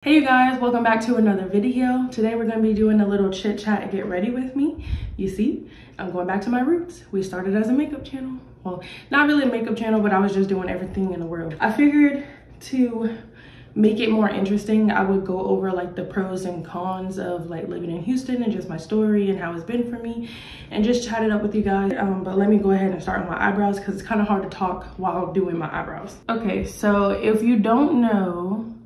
Hey you guys, welcome back to another video. Today we're going to be doing a little chit chat and get ready with me. You see, I'm going back to my roots. We started as a makeup channel. Well, not really a makeup channel, but I was just doing everything in the world. I figured to make it more interesting, I would go over like the pros and cons of like living in Houston and just my story and how it's been for me and just chat it up with you guys. But let me go ahead and start with my eyebrows because it's kind of hard to talk while doing my eyebrows. Okay, so if you don't know,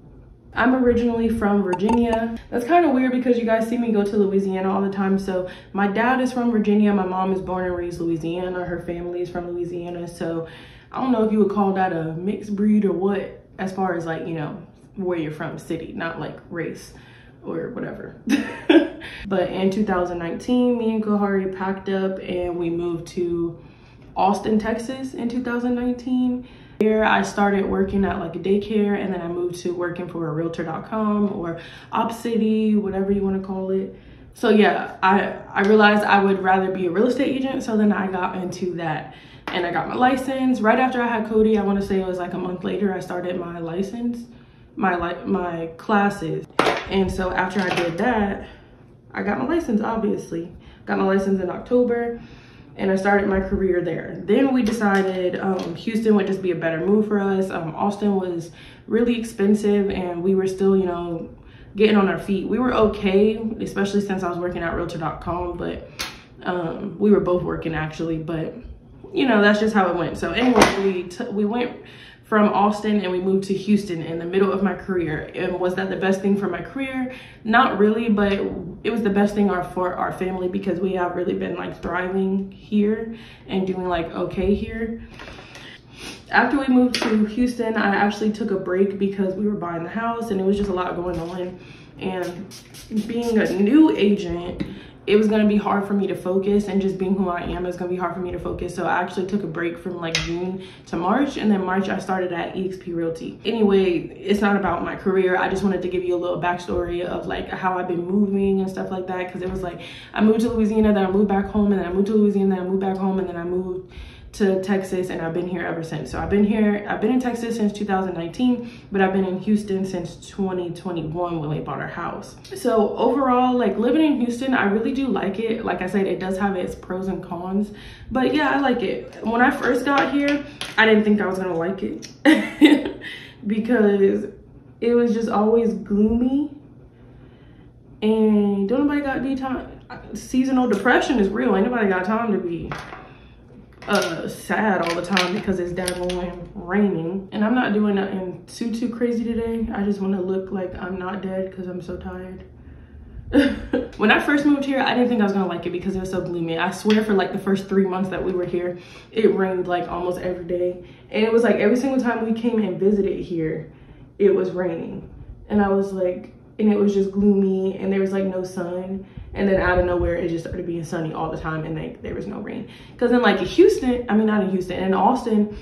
I'm originally from Virginia. That's kind of weird because you guys see me go to Louisiana all the time. So my dad is from Virginia. My mom is born and raised Louisiana. Her family is from Louisiana. So I don't know if you would call that a mixed breed or what, as far as like, you know, where you're from, city, not like race or whatever. But in 2019, me and Kahari packed up and we moved to Austin, Texas in 2019. Here I started working at like a daycare, and then I moved to working for Realtor.com or Op City, whatever you want to call it. So yeah, I realized I would rather be a real estate agent. So then I got into that and I got my license. Right after I had Cody, I want to say it was like a month later, I started my license, my classes. And so after I did that, I got my license, obviously. Got my license in October. And I started my career there. Then we decided Houston would just be a better move for us. Austin was really expensive and we were still, you know, getting on our feet. We were okay, especially since I was working at Realtor.com, but we were both working actually, but you know, that's just how it went. So anyway, we went from Austin and we moved to Houston in the middle of my career. And was that the best thing for my career? Not really, but it was the best thing for our family because we have really been like thriving here and doing like okay here. After we moved to Houston, I actually took a break because we were buying the house and it was just a lot going on. And being a new agent, it was gonna be hard for me to focus, and just being who I am is gonna be hard for me to focus. So I actually took a break from like June to March, and then March I started at eXp Realty. Anyway, it's not about my career. I just wanted to give you a little backstory of like how I've been moving and stuff like that, because it was like I moved to Louisiana, then I moved back home, and then I moved to Louisiana, then I moved back home, and then I moved to Texas, and I've been here ever since. So I've been in Texas since 2019, but I've been in Houston since 2021 when we bought our house. So overall, like living in Houston, I really do like it. Like I said, it does have its pros and cons, but yeah, I like it. When I first got here, I didn't think I was gonna like it because it was just always gloomy and don't nobody got time. Seasonal depression is real. Ain't nobody got time to be sad all the time because it's daggone raining. And I'm not doing nothing too crazy today. I just want to look like I'm not dead because I'm so tired. When I first moved here, I didn't think I was gonna like it because it was so gloomy. I swear for like the first 3 months that we were here, it rained like almost every day. And it was like every single time we came and visited here, it was raining. And I was like, and it was just gloomy and there was like no sun. And then out of nowhere, it just started being sunny all the time and like there was no rain. Because in like Houston, I mean, not in Houston, in Austin,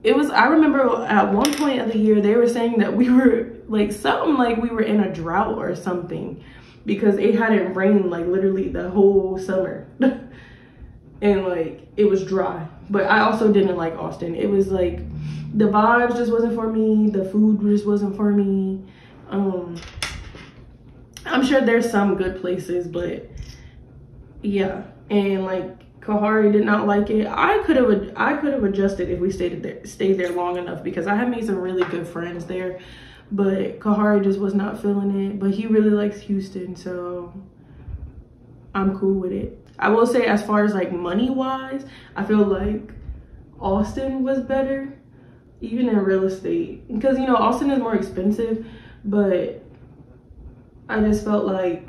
it was, I remember at one point of the year, they were saying that we were like something like we were in a drought or something because it hadn't rained like literally the whole summer. And like, it was dry. But I also didn't like Austin. It was like, the vibes just wasn't for me. The food just wasn't for me. I'm sure there's some good places, but yeah. And like Kahari did not like it. I could have adjusted if we stayed there long enough because I had made some really good friends there, but Kahari just was not feeling it. But he really likes Houston, so I'm cool with it. I will say, as far as like money wise, I feel like Austin was better, even in real estate, because you know Austin is more expensive, but I just felt like,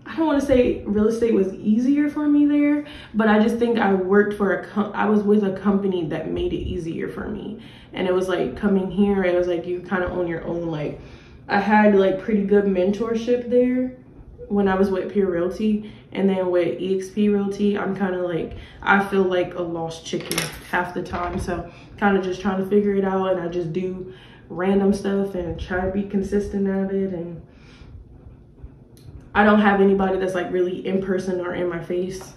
I don't want to say real estate was easier for me there, but I just think I worked for I was with a company that made it easier for me. And it was like coming here, it was like you kind of on your own. Like I had like pretty good mentorship there when I was with Pure Realty, and then with eXp Realty, I'm kind of like, I feel like a lost chicken half the time. So kind of just trying to figure it out, and I just do random stuff and try to be consistent at it. And I don't have anybody that's like really in person or in my face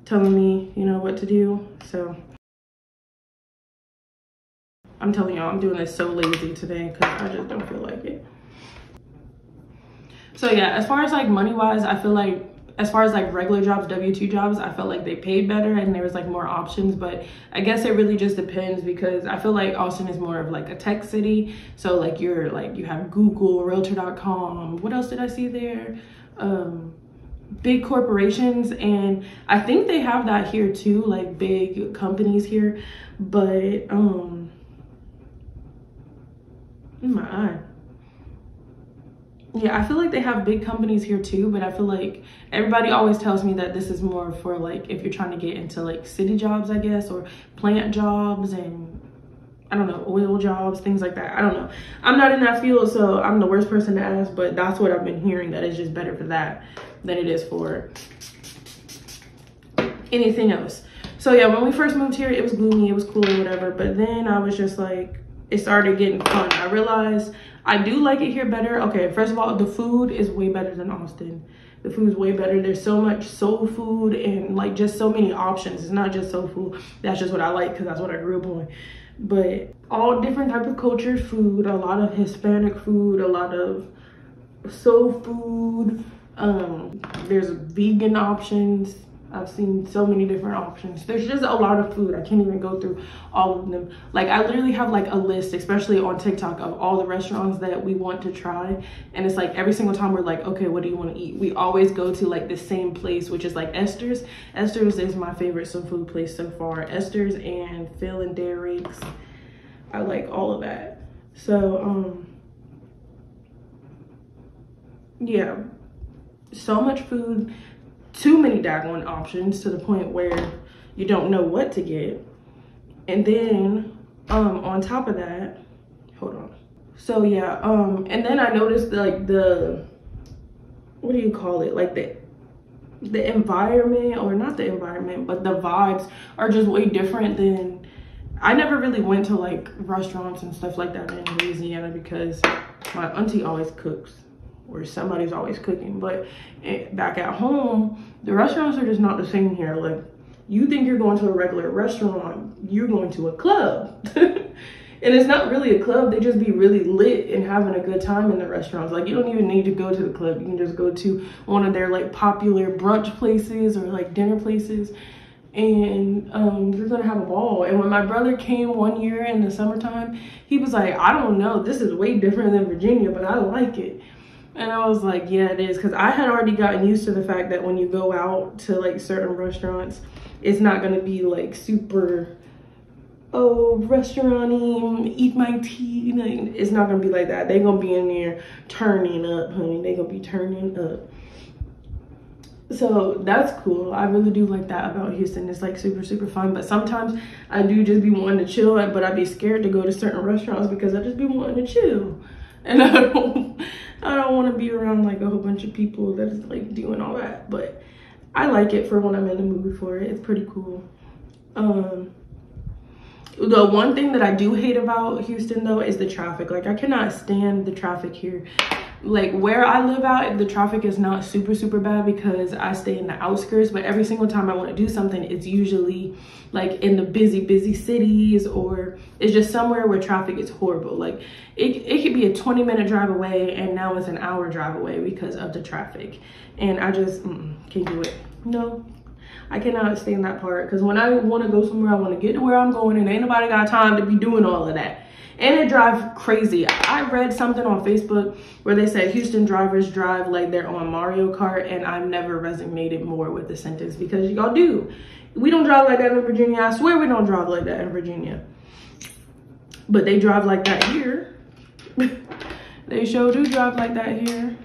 telling me, you know, what to do. So I'm telling y'all, I'm doing this so lazy today because I just don't feel like it. So yeah, as far as like money wise, I feel like as far as like regular jobs, W-2 jobs, I felt like they paid better and there was like more options. But I guess it really just depends, because I feel like Austin is more of like a tech city. So like you have Google, Realtor.com. What else did I see there? Big corporations, and I think they have that here too, like big companies here. But my eye. Yeah, I feel like they have big companies here too, but I feel like everybody always tells me that this is more for like if you're trying to get into like city jobs, I guess, or plant jobs and I don't know, oil jobs, things like that. I don't know. I'm not in that field, so I'm the worst person to ask, but that's what I've been hearing, that it's just better for that than it is for anything else. So yeah, when we first moved here, it was gloomy, it was cool or whatever, but then I was just like, it started getting fun. I realized I do like it here better. Okay, first of all, the food is way better than Austin. The food is way better. There's so much soul food and like just so many options. It's not just soul food. That's just what I like because that's what I grew up on. But all different type of culture food, a lot of Hispanic food, a lot of soul food. There's vegan options. I've seen so many different options. There's just a lot of food. I can't even go through all of them. Like I literally have like a list, especially on TikTok, of all the restaurants that we want to try. And it's like every single time we're like, okay, what do you want to eat? We always go to like the same place, which is like Esther's. Esther's is my favorite soul food place so far. Esther's and Phil and Derek's. I like all of that. So, yeah, so much food. Too many daggone options to the point where you don't know what to get. And then on top of that, hold on. So yeah, and then I noticed like the, what do you call it? Like the environment, or not the environment, but the vibes are just way different than, I never really went to like restaurants and stuff like that in Louisiana because my auntie always cooks, or somebody's always cooking. But back at home, the restaurants are just not the same here. Like, you think you're going to a regular restaurant, you're going to a club. And it's not really a club, they just be really lit and having a good time in the restaurants. Like, you don't even need to go to the club, you can just go to one of their like popular brunch places or like dinner places, and you're gonna have a ball. And when my brother came one year in the summertime, he was like, I don't know, this is way different than Virginia, but I like it. And I was like, yeah, it is. Because I had already gotten used to the fact that when you go out to like certain restaurants, it's not going to be like super, oh, restaurant-y, eat my tea. It's not going to be like that. They're going to be in there turning up, honey. They're going to be turning up. So that's cool. I really do like that about Houston. It's like super, super fun. But sometimes I do just be wanting to chill, but I'd be scared to go to certain restaurants because I just be wanting to chill. And I don't want to be around like a whole bunch of people that is like doing all that. But I like it for when I'm in the mood for it. It's pretty cool. The one thing that I do hate about Houston though is the traffic. Like, I cannot stand the traffic here. Like, where I live out, the traffic is not super, super bad because I stay in the outskirts. But every single time I want to do something, it's usually like in the busy cities, or it's just somewhere where traffic is horrible. Like, it could be a 20-minute drive away and now it's an hour drive away because of the traffic. And I just can't do it. No, I cannot stand that part, because when I want to go somewhere, I want to get to where I'm going, and ain't nobody got time to be doing all of that. And it drives crazy. I read something on Facebook where they said Houston drivers drive like they're on Mario Kart, and I've never resonated more with the sentence, because y'all do. We don't drive like that in Virginia. I swear we don't drive like that in Virginia. But they drive like that here. They sure do drive like that here.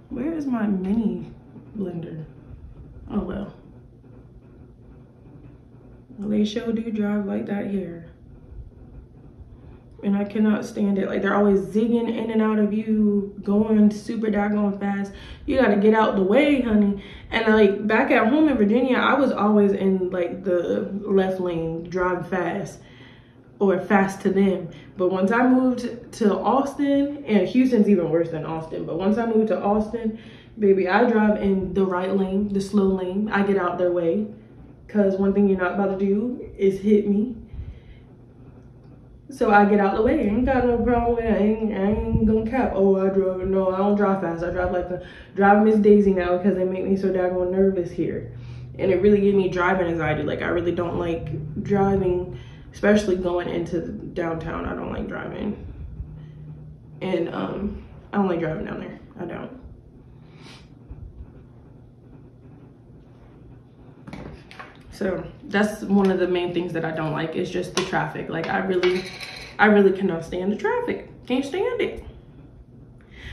Where is my mini blender? Oh well. Well, they sure do drive like that here. And I cannot stand it. Like, they're always zigging in and out of you, going super daggone fast. You gotta get out the way, honey. And like, back at home in Virginia, I was always in like the left lane, driving fast, or fast to them. But once I moved to Austin, and Houston's even worse than Austin, but once I moved to Austin, baby, I drive in the right lane, the slow lane. I get out their way, because one thing you're not about to do is hit me. So I get out the way. Ain't got no problem with it. I ain't gonna cap. Oh, I don't drive fast. I drive like the drive Miss Daisy now because they make me so daggone nervous here. And it really gives me driving anxiety. Like, I really don't like driving, especially going into downtown. I don't like driving. And I don't like driving down there. I don't. So that's one of the main things that I don't like, is just the traffic. Like, I really cannot stand the traffic. Can't stand it.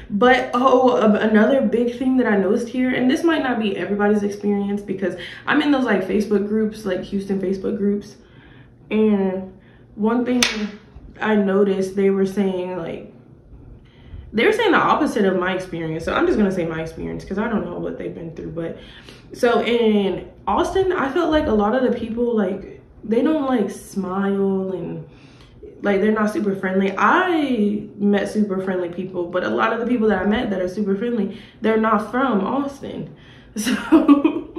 But another big thing that I noticed here, and this might not be everybody's experience because I'm in those like Facebook groups, like Houston Facebook groups, and one thing I noticed, they were saying the opposite of my experience. So I'm just gonna say my experience because I don't know what they've been through. But so in Austin, I felt like a lot of the people, like, they don't like smile and like they're not super friendly. I met super friendly people, but a lot of the people that I met that are super friendly, they're not from Austin. So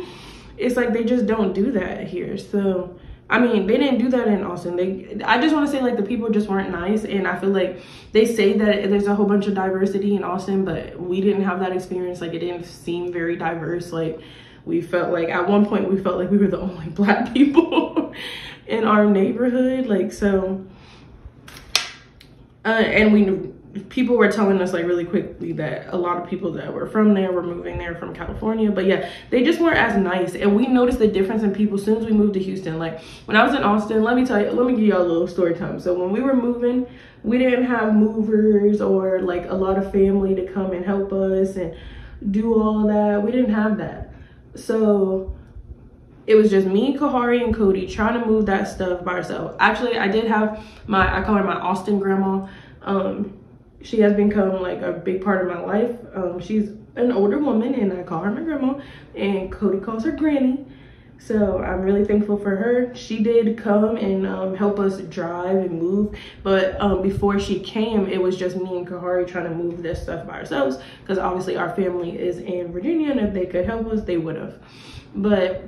it's like they just don't do that here. So I mean, they didn't do that in Austin. I just want to say, like, the people just weren't nice. And I feel like they say that there's a whole bunch of diversity in Austin, but we didn't have that experience. Like, it didn't seem very diverse. Like, we felt like, at one point, we felt like we were the only Black people in our neighborhood. Like, so, and people were telling us, like, really quickly that a lot of people that were from there were moving there from California. But yeah, they just weren't as nice. And we noticed the difference in people as soon as we moved to Houston. Like, when I was in Austin, let me give y'all a little story time. So when we were moving, we didn't have movers or like a lot of family to come and help us and do all that. We didn't have that. So it was just me, Kahari, and Cody trying to move that stuff by ourselves. Actually, I did have I call her my Austin grandma. She has become like a big part of my life. She's an older woman and I call her my grandma, and Cody calls her granny. So I'm really thankful for her. She did come and help us drive and move. But before she came, it was just me and Kahari trying to move this stuff by ourselves, because obviously our family is in Virginia, and if they could help us, they would have. But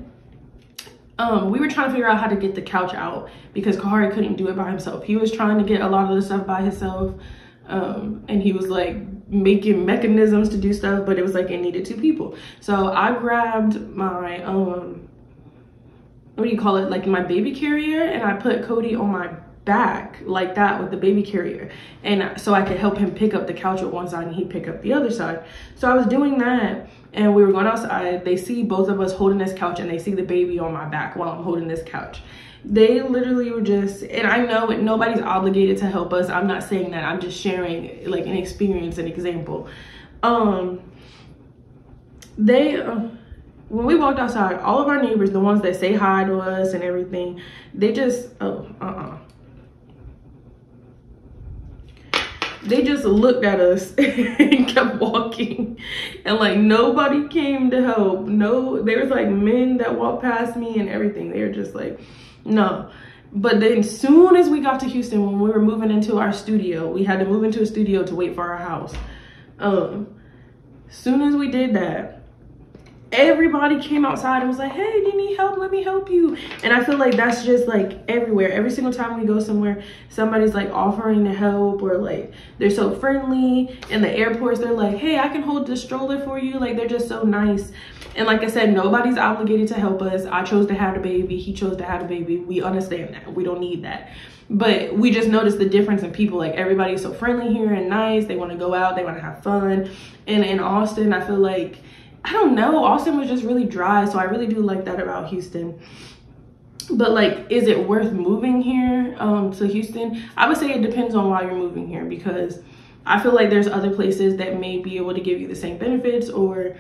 we were trying to figure out how to get the couch out because Kahari couldn't do it by himself. He was trying to get a lot of the stuff by himself. And he was like making mechanisms to do stuff, but it was like it needed 2 people. So I grabbed my what do you call it, like my baby carrier, and I put Cody on my back like that with the baby carrier, and so I could help him pick up the couch with one side and he'd pick up the other side. So I was doing that, and we were going outside. They see both of us holding this couch, and they see the baby on my back while I'm holding this couch. They literally were just, and I know nobody's obligated to help us. I'm not saying that. I'm just sharing like an experience, an example. When we walked outside, all of our neighbors, the ones that say hi to us and everything, they just, they just looked at us and kept walking, and like nobody came to help. No, there was like men that walked past me and everything. They were just like, no. But then as soon as we got to Houston, when we were moving into our studio, we had to move into a studio to wait for our house. Soon as we did that, everybody came outside and was like, hey, do you need help? Let me help you. And I feel like that's just like everywhere. Every single time we go somewhere, somebody's like offering to help, or like they're so friendly. In the airports, they're like, hey, I can hold the stroller for you. Like, they're just so nice. And like I said, nobody's obligated to help us. I chose to have a baby. He chose to have a baby. We understand that. We don't need that. But we just noticed the difference in people. Like, everybody's so friendly here and nice. They want to go out. They want to have fun. And in Austin, I feel like, I don't know, Austin was just really dry. So I really do like that about Houston. But like, is it worth moving here to Houston? I would say it depends on why you're moving here, because I feel like there's other places that may be able to give you the same benefits, or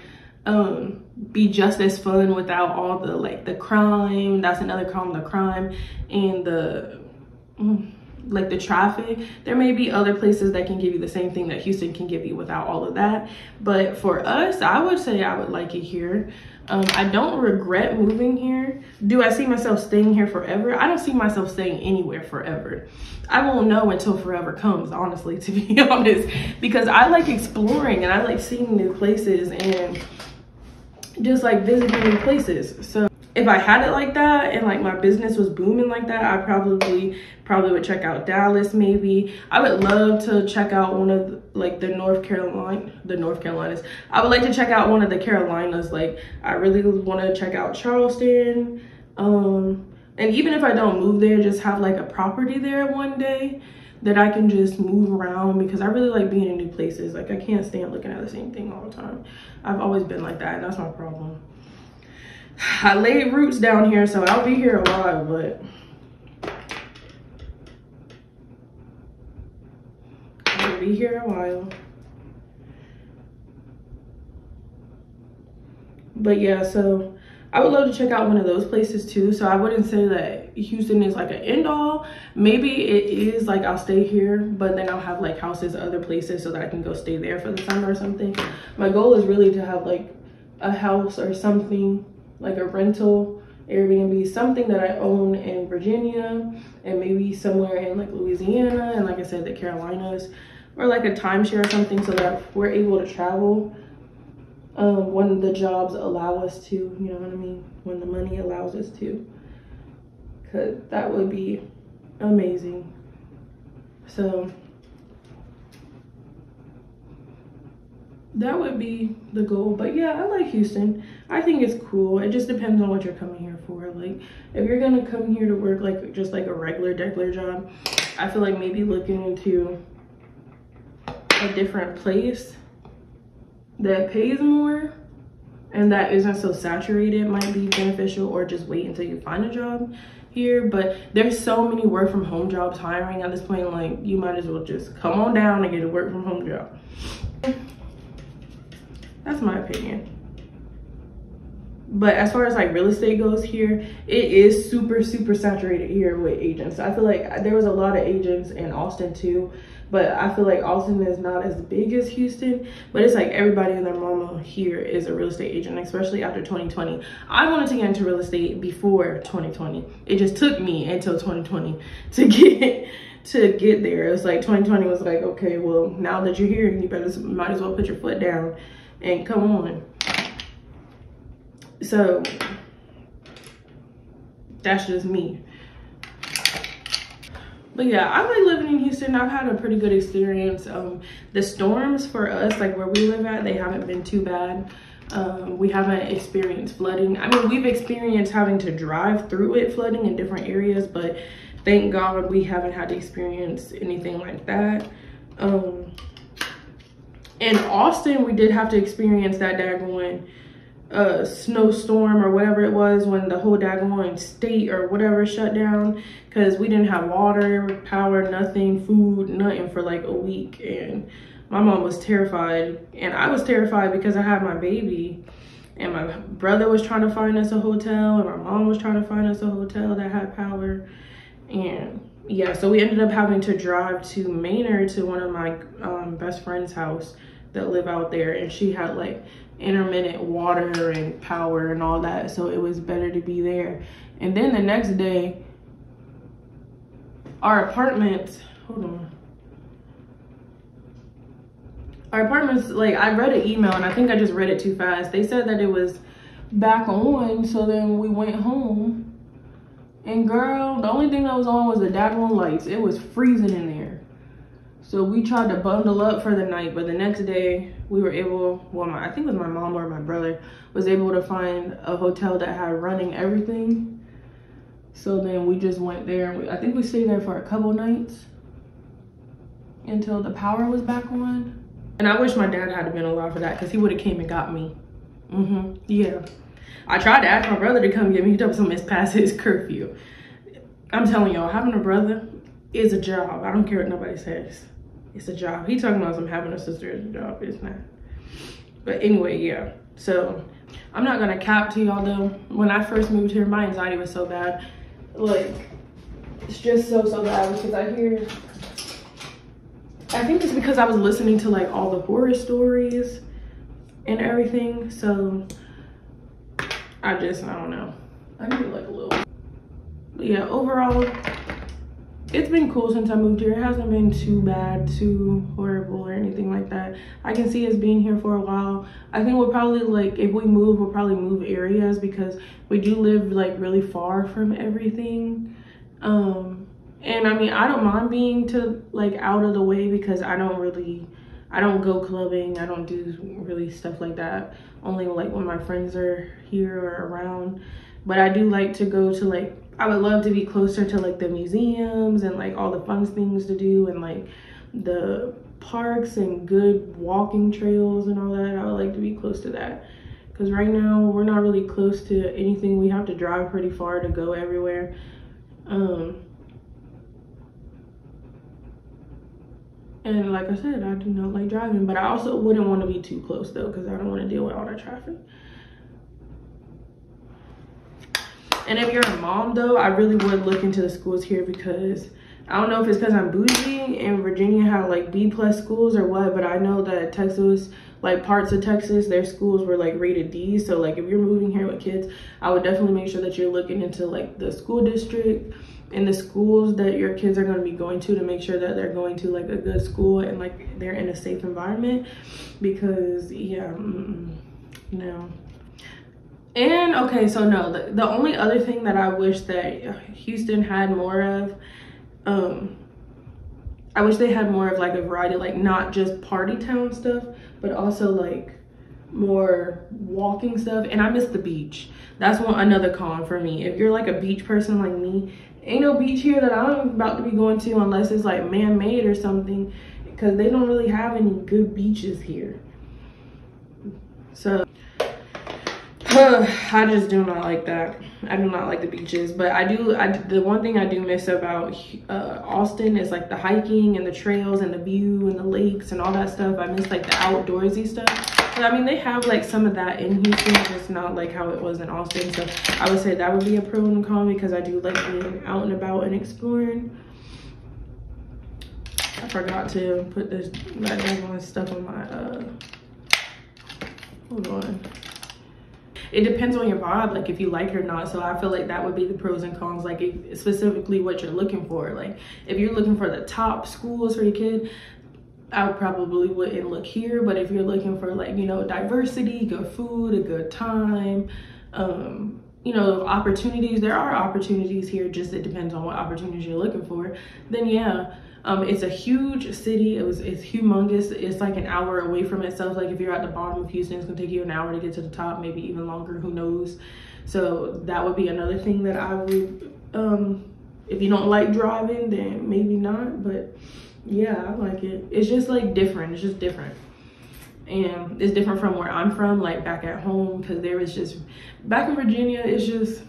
be just as fun without all the like the crime. That's another problem, the crime and the like the traffic. There may be other places that can give you the same thing that Houston can give you without all of that. But for us, I would say I would like it here. I don't regret moving here. Do I see myself staying here forever? I don't see myself staying anywhere forever. I won't know until forever comes, honestly, to be honest, because I like exploring and I like seeing new places and just like visiting new places. So if I had it like that and like my business was booming like that, I probably would check out Dallas. Maybe I would love to check out one of the North Carolinas. I would like to check out one of the Carolinas. Like I really want to check out Charleston. And even if I don't move there, just have like a property there one day that I can just move around, because I really like being in new places. Like I can't stand looking at the same thing all the time. I've always been like that, and that's my problem. I laid roots down here, so I'll be here a while, but I'll be here a while. But yeah, so I would love to check out one of those places too. So I wouldn't say that Houston is like an end all. Maybe it is, like I'll stay here, but then I'll have like houses other places so that I can go stay there for the summer or something. My goal is really to have like a house or something, like a rental Airbnb, something that I own in Virginia and maybe somewhere in like Louisiana and like I said, the Carolinas, or like a timeshare or something, so that we're able to travel when the jobs allow us to, you know what I mean, when the money allows us to, because that would be amazing. So that would be the goal. But yeah, I like Houston. I think it's cool. It just depends on what you're coming here for. Like if you're gonna come here to work like just like a regular job, I feel like maybe looking into a different place that pays more and that isn't so saturated might be beneficial, or just wait until you find a job here. But there's so many work from home jobs hiring at this point, like you might as well just come on down and get a work from home job. That's my opinion. But as far as like real estate goes here, it is super saturated here with agents. I feel like there was a lot of agents in Austin too, but I feel like Austin is not as big as Houston. But it's like everybody and their mama here is a real estate agent, especially after 2020. I wanted to get into real estate before 2020. It just took me until 2020 to get there. It was like 2020 was like, okay, well, now that you're here, you might as well put your foot down and come on. So that's just me. But yeah, I like living in Houston. I've had a pretty good experience. The storms for us, like where we live at, they haven't been too bad. We haven't experienced flooding. I mean, we've experienced having to drive through it, flooding in different areas, but thank God we haven't had to experience anything like that. In Austin, we did have to experience that daggone snowstorm or whatever it was, when the whole daggone state or whatever shut down, because we didn't have water, power, nothing, food, nothing for like a week. And my mom was terrified, and I was terrified because I had my baby, and my brother was trying to find us a hotel, and my mom was trying to find us a hotel that had power. And yeah, so we ended up having to drive to Maynard to one of my best friend's house that live out there, and she had like intermittent water and power and all that, so it was better to be there. And then the next day, our apartments, like, I read an email and I think I just read it too fast. They said that it was back on, so then we went home, and girl, the only thing that was on was the daggone lights. It was freezing in there. So we tried to bundle up for the night, but the next day we were able, well, I think it was my mom or my brother, was able to find a hotel that had running everything. So then we just went there. I think we stayed there for a couple nights until the power was back on. And I wish my dad had been alive for that, because he would have came and got me. Yeah. I tried to ask my brother to come get me. He told me it's past his curfew. I'm telling y'all, having a brother is a job. I don't care what nobody says. It's a job. He talking about some having a sister is a job. It's not. But anyway, yeah. So I'm not gonna cap to y'all though. When I first moved here, my anxiety was so bad. Like, it's just so bad, because I think it's because I was listening to like all the horror stories and everything. So I don't know. I need like a little. But yeah, overall, it's been cool since I moved here. It hasn't been too bad, too horrible or anything like that. I can see us being here for a while. I think we'll probably, like, if we move, we'll probably move areas because we do live like really far from everything. And I mean, I don't mind being to like out of the way because I don't go clubbing. I don't do really stuff like that. Only like when my friends are here or around. But I do like to go to, like, I would love to be closer to like the museums and like all the fun things to do and like the parks and good walking trails and all that. I would like to be close to that. Because right now we're not really close to anything. We have to drive pretty far to go everywhere. And like I said, I do not like driving, but I also wouldn't want to be too close though, because I don't want to deal with all that traffic. And if you're a mom though, I really would look into the schools here because I don't know if it's because I'm bougie and Virginia have like B+ schools or what, but I know that Texas, like parts of Texas, their schools were like rated D. So like if you're moving here with kids, I would definitely make sure that you're looking into like the school district and the schools that your kids are going to be going to make sure that they're going to like a good school and like they're in a safe environment. Because yeah, no. And okay, so no, the only other thing that I wish that Houston had more of, I wish they had more of like a variety, like not just party town stuff, but also like more walking stuff. And I miss the beach. That's another con for me. If you're like a beach person like me, ain't no beach here that I'm about to be going to unless it's like man-made or something, because they don't really have any good beaches here. So I just do not like that. I do not like the beaches, but the one thing I do miss about Austin is like the hiking and the trails and the view and the lakes and all that stuff. I miss like the outdoorsy stuff. But I mean, they have like some of that in Houston, just not like how it was in Austin. So I would say that would be a pro and con because I do like being out and about and exploring. I forgot to put this stuff on my hold on. It depends on your vibe, like if you like it or not. So I feel like that would be the pros and cons, like specifically what you're looking for. Like if you're looking for the top schools for your kid, I probably wouldn't look here. But if you're looking for like, you know, diversity, good food, a good time, you know, opportunities, there are opportunities here, just it depends on what opportunities you're looking for, then yeah. It's a huge city. It's humongous. It's like an hour away from itself. Like if you're at the bottom of Houston, it's gonna take you an hour to get to the top, maybe even longer, who knows. So that would be another thing that I would, if you don't like driving, then maybe not, but yeah, I like it. It's just like different. It's just different. And it's different from where I'm from, like back at home, because there is just, back in Virginia, it's just,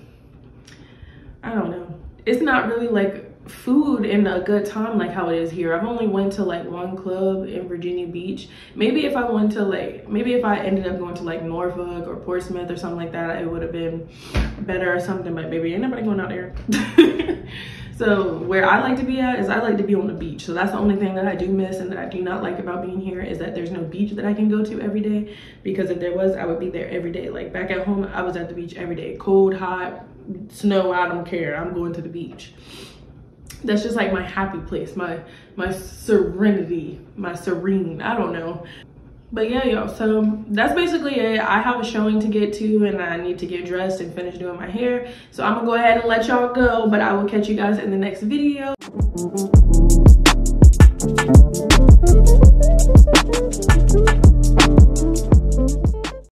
I don't know. It's not really like food and a good time like how it is here. I've only went to like one club in Virginia Beach. Maybe if I went to like, maybe if I ended up going to like Norfolk or Portsmouth or something like that, it would have been better or something, but baby, ain't nobody going out there. So where I like to be at is I like to be on the beach. So that's the only thing that I do miss and that I do not like about being here, is that there's no beach that I can go to every day, because if there was, I would be there every day. Like back at home, I was at the beach every day. Cold, hot, snow, I don't care. I'm going to the beach. That's just like my happy place, my serenity, my serene, I don't know. But yeah, y'all, so that's basically it. I have a showing to get to and I need to get dressed and finish doing my hair. So I'm gonna go ahead and let y'all go, but I will catch you guys in the next video.